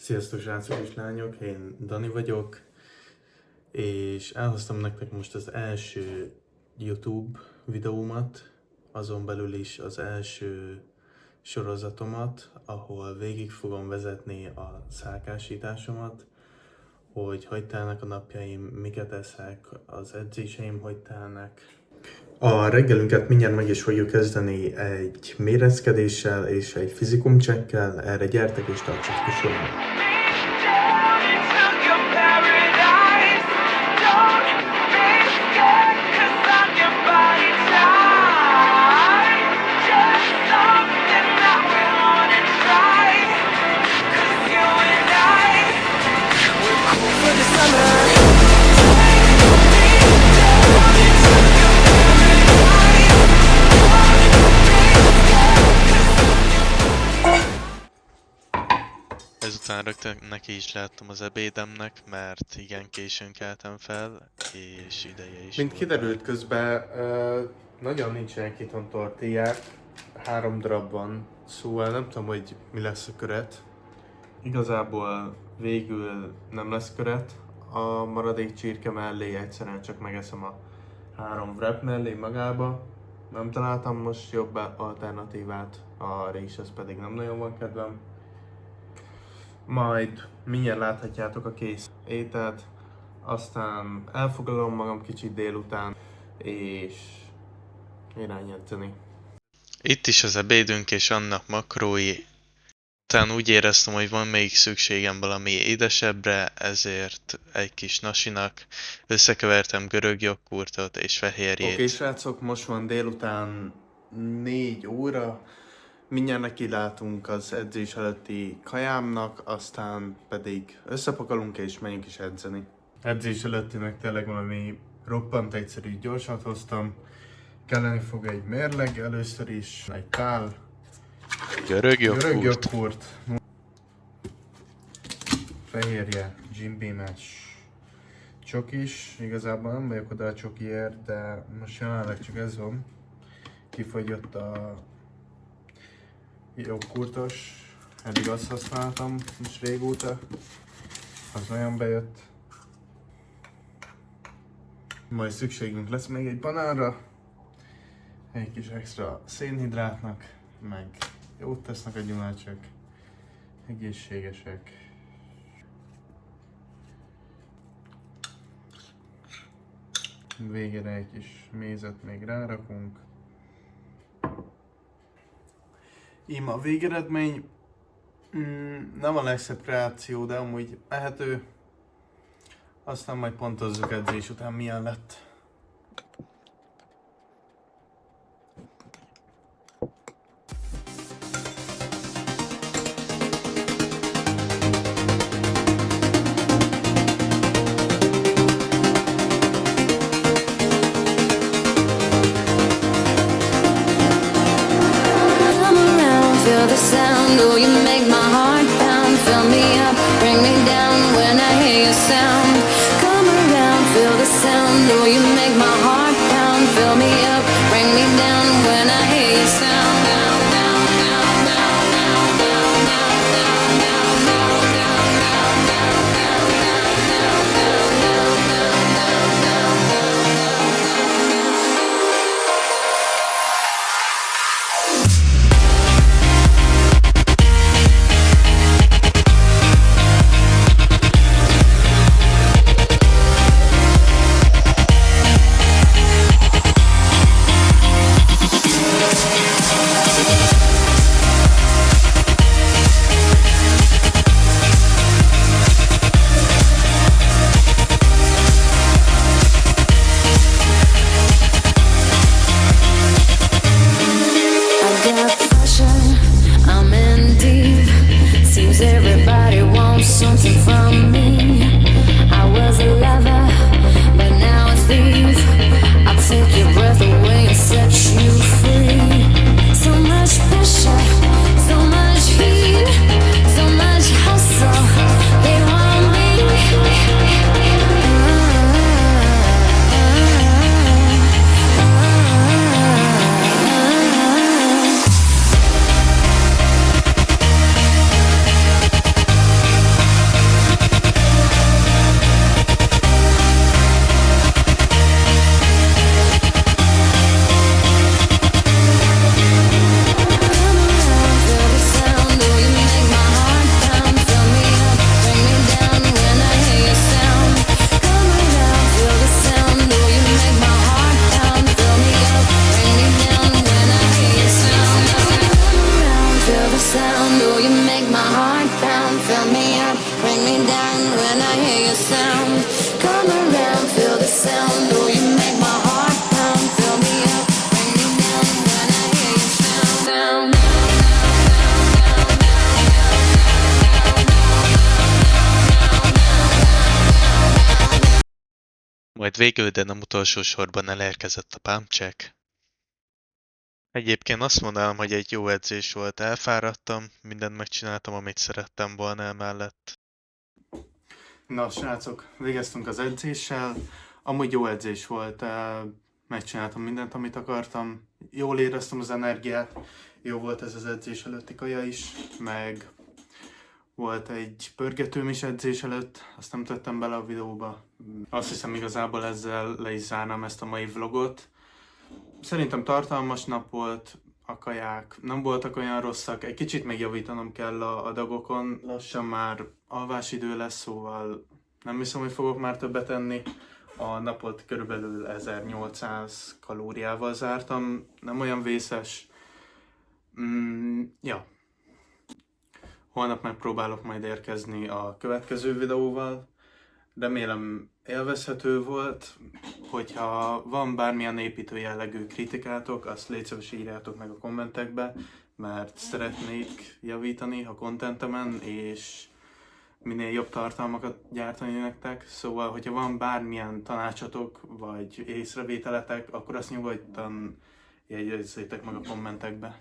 Sziasztok srácok és lányok, én Dani vagyok, és elhoztam nektek most az első YouTube videómat, azon belül is az első sorozatomat, ahol végig fogom vezetni a szálkásításomat, hogy telnek a napjaim, miket eszek, az edzéseim hogy telnek. A reggelünket mindjárt meg is fogjuk kezdeni egy méreckedéssel és egy fizikumcsekkel, erre gyertek és tartsatok a soron. Ezután rögtön neki is láttam az ebédemnek, mert igen későn keltem fel, és ideje is Mint volt. kiderült közben, nagyon nincsenek itthon tortillák, 3 darab van, szóval nem tudom, hogy mi lesz a köret. Igazából végül nem lesz köret, a maradék csirke mellé egyszerűen csak megeszem a 3 wrap mellé magába. Nem találtam most jobb alternatívát, a rizs az pedig nem nagyon van kedvem. Majd mindjárt láthatjátok a kész ételt, aztán elfoglalom magam kicsit délután, és irány edzeni. Itt is az ebédünk és annak makrói. Utána úgy éreztem, hogy van még szükségem valami édesebbre, ezért egy kis nasinak összekevertem görög joghurtot és fehérjét. Oké, srácok, most van délután 4 óra, mindjárt nekilátunk az edzés előtti kajámnak, aztán pedig összepakolunk és menjünk is edzeni. Edzés előttinek tényleg valami roppant egyszerű gyorsat hoztam. Kelleni fog egy mérleg először is, egy tál, Görög görög joghurt. joghurt, fehérje, Jim Beam-es csokis, igazából nem vagyok oda a csokiért, de most jelenleg csak ez van. Kifogyott a joghurtos, eddig azt használtam most régóta, az nagyon bejött. Majd szükségünk lesz még egy banánra, egy kis extra szénhidrátnak, meg jót tesznek a gyümölcsök, egészségesek. Végére egy kis mézet még rárakunk. Ím a végeredmény nem a legszebb kreáció, de amúgy ehető. Aztán majd pontozzuk edzés után milyen lett. Feel the sound, oh, you make my heart pound. Fill me up, bring me down when I hear your sound. Come around, feel the sound, oh, you make my heart pound. Fill me up, bring me down when I hear your sound. Down, down, down, down, down, down, down, down, down, down, down, down, down, down, down, down, down, down, I got pressure, I'm in deep. Seems everybody wants something from me. I was a lover, but now a thief. I'll take your breath away and set you free. So much pressure, so much heat, so much hustle. They want me. sound. Come around, feel the sound. Oh, you make my heart pound. Fill me up, bring me down when I hear your sound. Majd végül, de nem utolsó sorban elérkezett a pump check. Egyébként azt mondanám, hogy egy jó edzés volt, elfáradtam, mindent megcsináltam, amit szerettem volna emellett. Na srácok, végeztünk az edzéssel. Amúgy jó edzés volt, megcsináltam mindent, amit akartam. Jól éreztem az energiát, jó volt ez az edzés előtti kaja is, meg volt egy pörgetőm is edzés előtt, azt nem tettem bele a videóba. Azt hiszem igazából ezzel le is zárnám ezt a mai vlogot. Szerintem tartalmas nap volt, a kaják nem voltak olyan rosszak, egy kicsit még javítanom kell a adagokon. Lassan már alvásidő lesz, szóval nem hiszem, hogy fogok már többet enni. A napot körülbelül 1800 kalóriával zártam, nem olyan vészes. Ja. Holnap megpróbálok majd érkezni a következő videóval. Remélem élvezhető volt, hogyha van bármilyen építő jellegű kritikátok, azt légy szíves írjátok meg a kommentekbe, mert szeretnék javítani a contentemen, és minél jobb tartalmakat gyártani nektek. Szóval, hogyha van bármilyen tanácsatok, vagy észrevételetek, akkor azt nyugodtan jegyezzétek meg a kommentekbe.